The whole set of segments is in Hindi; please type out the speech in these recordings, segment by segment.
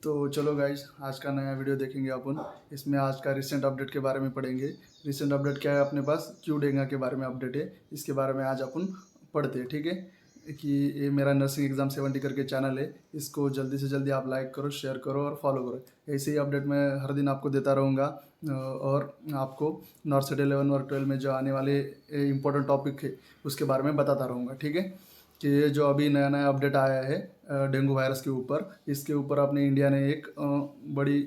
तो चलो गाइज, आज का नया वीडियो देखेंगे अपन। इसमें आज का रिसेंट अपडेट के बारे में पढ़ेंगे। रिसेंट अपडेट क्या है अपने पास? क्यू डेंगा के बारे में अपडेट है। इसके बारे में आज अपन पढ़ते हैं, ठीक है। कि ये मेरा नर्सिंग एग्जाम 70 करके चैनल है, इसको जल्दी से जल्दी आप लाइक करो, शेयर करो और फॉलो करो। ऐसे ही अपडेट मैं हर दिन आपको देता रहूँगा। और आपको नॉर्सेट 11 और 12 में जो आने वाले इंपॉर्टेंट टॉपिक है उसके बारे में बताता रहूँगा, ठीक है। कि ये जो अभी नया नया अपडेट आया है डेंगू वायरस के ऊपर, इसके ऊपर अपने इंडिया ने एक बड़ी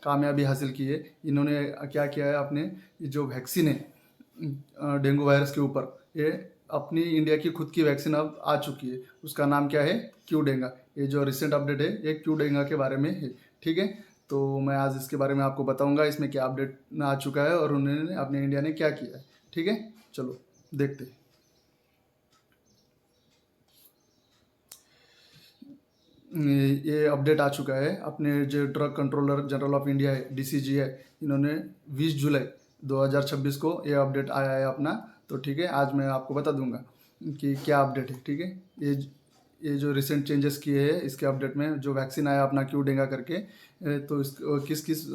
कामयाबी हासिल की है। इन्होंने क्या किया है, अपने जो वैक्सीन है डेंगू वायरस के ऊपर, ये अपनी इंडिया की खुद की वैक्सीन अब आ चुकी है। उसका नाम क्या है? क्यू डेंगा। ये जो रिसेंट अपडेट है ये क्यू डेंगा के बारे में है, ठीक है। तो मैं आज इसके बारे में आपको बताऊंगा इसमें क्या अपडेट आ चुका है और उन्होंने अपने इंडिया ने क्या किया है, ठीक है। चलो देखते हैं। ये अपडेट आ चुका है। अपने जो drug controller general of India है, डीसीजी है, इन्होंने 20 जुलाई 2026 को ये अपडेट आया है अपना। तो ठीक है, आज मैं आपको बता दूंगा कि क्या अपडेट है, ठीक है। ये जो रिसेंट चेंजेस किए हैं इसके अपडेट में, जो वैक्सीन आया अपना क्यू डेंगा करके, तो इस किस किस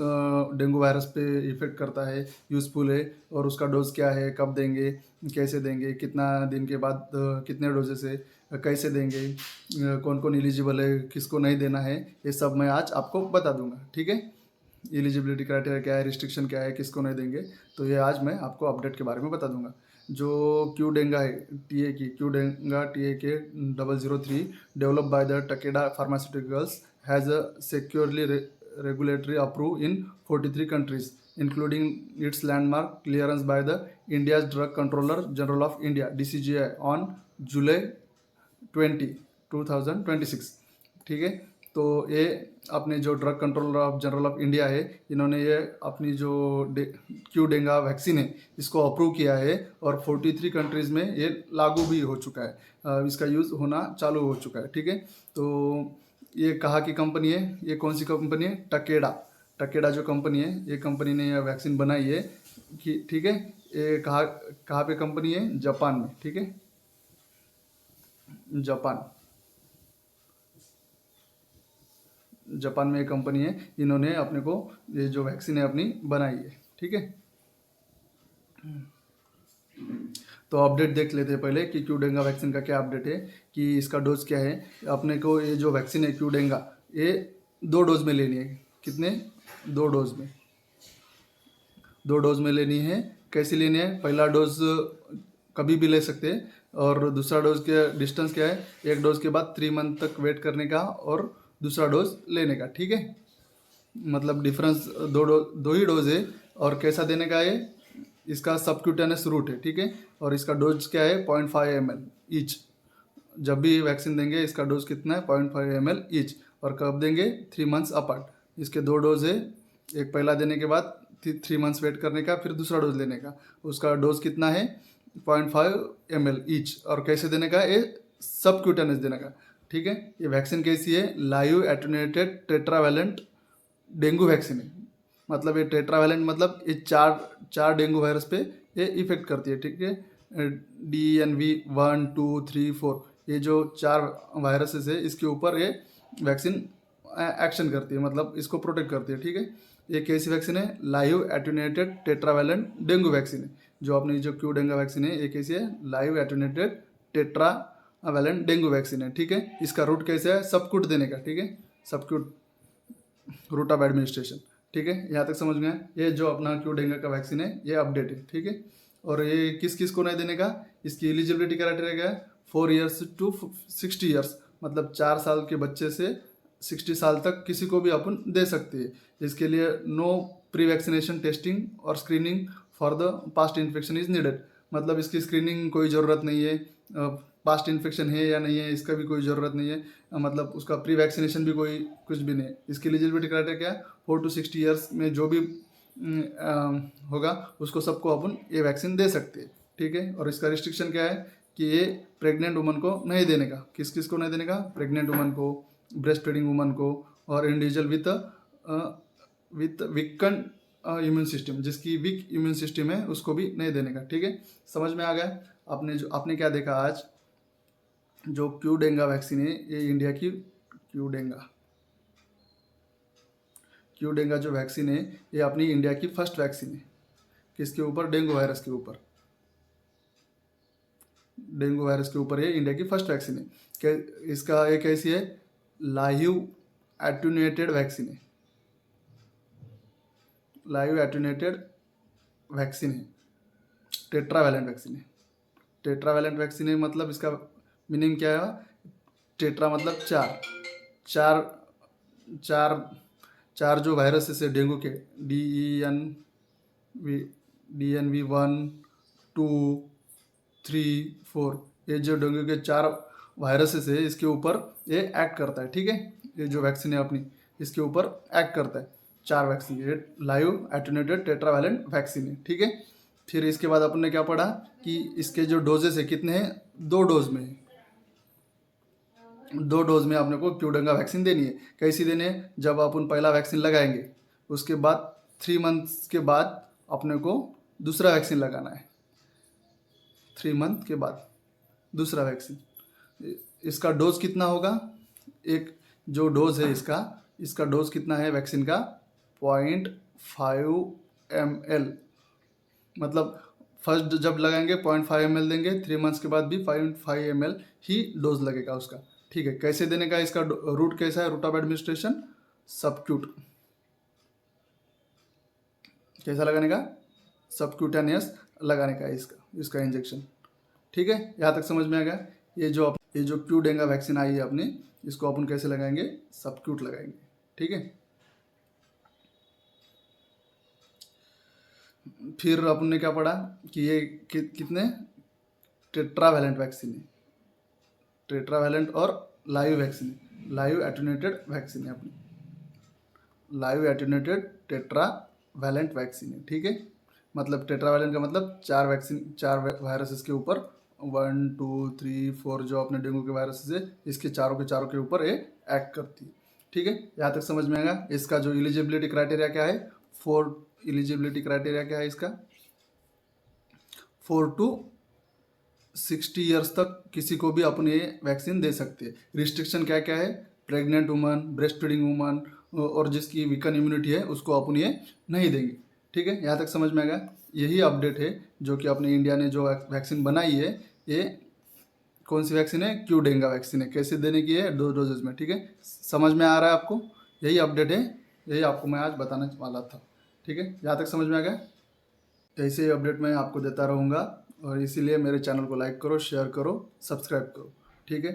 डेंगू वायरस पे इफेक्ट करता है, यूज़फुल है, और उसका डोज क्या है, कब देंगे, कैसे देंगे, कितना दिन के बाद कितने डोजेस है, कैसे देंगे, कौन कौन एलिजिबल है, किसको नहीं देना है, ये सब मैं आज आपको बता दूंगा, ठीक है। एलिजिबिलिटी क्राइटेरिया क्या है, रिस्ट्रिक्शन क्या है, किसको नहीं देंगे, तो ये आज मैं आपको अपडेट के बारे में बता दूंगा। जो क्यू डेंगा है, टीए की Q डेंगा TA K 003 develop by the Takeda pharmaceuticals has securely regulatory approved in 43 countries, including its landmark clearance by the India's Drug Controller General of India (DCGI) on July 2026, ठीक है। तो ये अपने जो drug controller of general of India है, इन्होंने ये अपनी जो क्यू डेंगा वैक्सीन है इसको अप्रूव किया है और 43 कंट्रीज़ में ये लागू भी हो चुका है। इसका यूज़ होना चालू हो चुका है, ठीक है। तो ये कहाँ की कंपनी है, ये कौन सी कंपनी है? टकेडा। टकेडा जो कंपनी है, ये कंपनी ने यह वैक्सीन बनाई है कि, ठीक है। ये कहाँ कहाँ पे कंपनी है? जापान में, ठीक है। जापान जापान में एक कंपनी है, इन्होंने अपने को ये जो वैक्सीन है अपनी बनाई है, ठीक है। तो अपडेट देख लेते हैं पहले कि क्यू डेंगा वैक्सीन का क्या अपडेट है, कि इसका डोज क्या है। अपने को ये जो वैक्सीन है क्यू डेंगा, ये 2 डोज में लेनी है। कितने? 2 डोज में, 2 डोज में लेनी है। कैसे लेनी है? पहला डोज कभी भी ले सकते हैं, और दूसरा डोज के डिस्टेंस क्या है? एक डोज के बाद 3 मंथ तक वेट करने का और दूसरा डोज लेने का, ठीक है। मतलब डिफरेंस दो ही डोज है। और कैसा देने का है? इसका सबक्यूटेनियस रूट है, ठीक है। और इसका डोज क्या है? 0.5 ml ईच। जब भी वैक्सीन देंगे इसका डोज कितना है? 0.5 ml ईच। और कब देंगे? 3 मंथ्स अपार्ट। इसके 2 डोज है। एक पहला देने के बाद 3 मंथ्स वेट करने का, फिर दूसरा डोज लेने का। उसका डोज कितना है? 0.5 ml ईच। और कैसे देने का? ये सबक्यूटेनियस देने का, ठीक है। ये वैक्सीन कैसी है? Live attenuated tetravalent dengue vaccine है। मतलब ये टेट्रावैलेंट मतलब ये चार डेंगू वायरस पे ये इफेक्ट करती है, ठीक है। DNV 1 2 3 4, ये जो 4 वायरसेस है इसके ऊपर ये वैक्सीन एक्शन करती है, मतलब इसको प्रोटेक्ट करती है, ठीक है। ये कैसी वैक्सीन है? Live attenuated tetravalent dengue vaccine है। जो अपनी जो क्यू डेंगा वैक्सीन है ये कैसी है? Live attenuated tetravalent dengue vaccine है, ठीक है। इसका रूट कैसे है? सबक्यूट देने का, ठीक है। सबक्यूट रूट ऑफ एडमिनिस्ट्रेशन, ठीक है। यहाँ तक समझ में आया? ये जो अपना क्यू डेंगा का वैक्सीन है ये अपडेट है, ठीक है। और ये किस किस को नहीं देने का? इसकी एलिजिबिलिटी क्राइटेरिया क्या है? 4 ईयर्स टू 60 ईयर्स, मतलब 4 साल के बच्चे से 60 साल तक किसी को भी अपन दे सकते हैं। इसके लिए नो प्री वैक्सीनेशन टेस्टिंग और screening for the past infection is needed. मतलब इसकी स्क्रीनिंग कोई ज़रूरत नहीं है। पास्ट इन्फेक्शन है या नहीं है इसका भी कोई ज़रूरत नहीं है। मतलब उसका प्री वैक्सीनेशन भी कोई कुछ भी नहीं है। इसकी एलिजिबिलिटी क्राइटेरिया क्या है? 4 to 60 ईयर्स में जो भी होगा उसको सबको अपन ये वैक्सीन दे सकते हैं, ठीक है। और इसका रिस्ट्रिक्शन क्या है? कि ये प्रेग्नेंट वुमन को नहीं देने का। किस किस को नहीं देने का? प्रेग्नेंट वुमन को, ब्रेस्ट फीडिंग वुमन को, और individual with weaken immune system, जिसकी वीक इम्यून सिस्टम है उसको भी नहीं देने का, ठीक है। समझ में आ गया? आपने क्या देखा आज? जो क्यू डेंगा वैक्सीन है ये इंडिया की क्यू डेंगा क्यूडेंगा जो वैक्सीन है ये अपनी इंडिया की फर्स्ट वैक्सीन है। किसके ऊपर? डेंगू वायरस के ऊपर। डेंगू वायरस के ऊपर ये इंडिया की फर्स्ट वैक्सीन है। इसका एक ऐसी है लाइव एट्यूनेटेड वैक्सीन है। लाइव एट्यूनेटेड वैक्सीन है, टेट्रावैलेंट वैक्सीन है। टेट्रावैलेंट वैक्सीन है मतलब इसका मीनिंग क्या है? टेट्रा मतलब चार, चार चार चार जो वायरसेस है डेंगू के, वी DNV 1, 2, 3, 4, ये जो डेंगू के चार वायरसेस है इसके ऊपर ये एक्ट करता है। ठीक है, ये जो वैक्सीन है अपनी इसके ऊपर एक्ट करता है। चार वैक्सीन, ये लाइव एटेन्यूएटेड टेट्रावैलेंट वैक्सीन है। ठीक है, फिर इसके बाद अपन ने क्या पढ़ा कि इसके जो डोजेस है कितने हैं? 2 डोज में है। 2 डोज में आपने को क्यूडेंगा वैक्सीन देनी है। कैसी देनी है? जब अपन पहला वैक्सीन लगाएंगे उसके बाद 3 मंथ्स के बाद अपने को दूसरा वैक्सीन लगाना है। 3 मंथ के बाद दूसरा वैक्सीन। इसका डोज कितना होगा? एक जो डोज है इसका डोज कितना है वैक्सीन का? 0.5 ml। मतलब फर्स्ट जब लगाएंगे 0.5 ml देंगे, 3 मंथ्स के बाद भी 0.5 ml ही डोज लगेगा उसका। ठीक है, कैसे देने का? इसका रूट कैसा है? Route of administration subcut. कैसा लगाने का? सबक्यूटेनियस लगाने का है इसका इंजेक्शन। ठीक है, यहाँ तक समझ में आ गया? ये जो क्यूडेंगा वैक्सीन आई है अपनी, इसको अपन कैसे लगाएंगे? सबक्यूट लगाएंगे। ठीक है, फिर अपन ने क्या पढ़ा कि ये कितने टेट्रावैलेंट वैक्सीन है। टेट्रावैलेंट और live vaccine, live attenuated vaccine है अपनी, लाइव एटेन्यूएटेड टेट्रावैलेंट वैक्सीन है। ठीक है, मतलब टेट्रावैलेंट का मतलब चार वैक्सीन, चार वायरसेस के ऊपर 1, 2, 3, 4 जो अपने डेंगू के वायरसेस है इसके चारों के ऊपर ये एक्ट करती है। ठीक है, यहाँ तक समझ में आएगा? इसका जो एलिजिबिलिटी क्राइटेरिया क्या है? 4 एलिजिबिलिटी क्राइटेरिया क्या है इसका? 4 to 60 ईयर्स तक किसी को भी अपन ये वैक्सीन दे सकते हैं। रिस्ट्रिक्शन क्या क्या है? Pregnant woman, breast feeding woman और जिसकी वीकन इम्यूनिटी है उसको अपन ये नहीं देंगे। ठीक है, यहाँ तक समझ में आएगा? यही अपडेट है जो कि अपने इंडिया ने जो वैक्सीन बनाई है, ये कौन सी वैक्सीन है? क्यूडेंगा वैक्सीन है। कैसे देने की है? 2 डोजेज में। ठीक है, समझ में आ रहा है आपको? यही अपडेट है, यही आपको मैं आज बताने वाला था। ठीक है, यहाँ तक समझ में आ गया? ऐसे ही अपडेट मैं आपको देता रहूँगा और इसीलिए मेरे चैनल को लाइक करो, शेयर करो, सब्सक्राइब करो। ठीक है।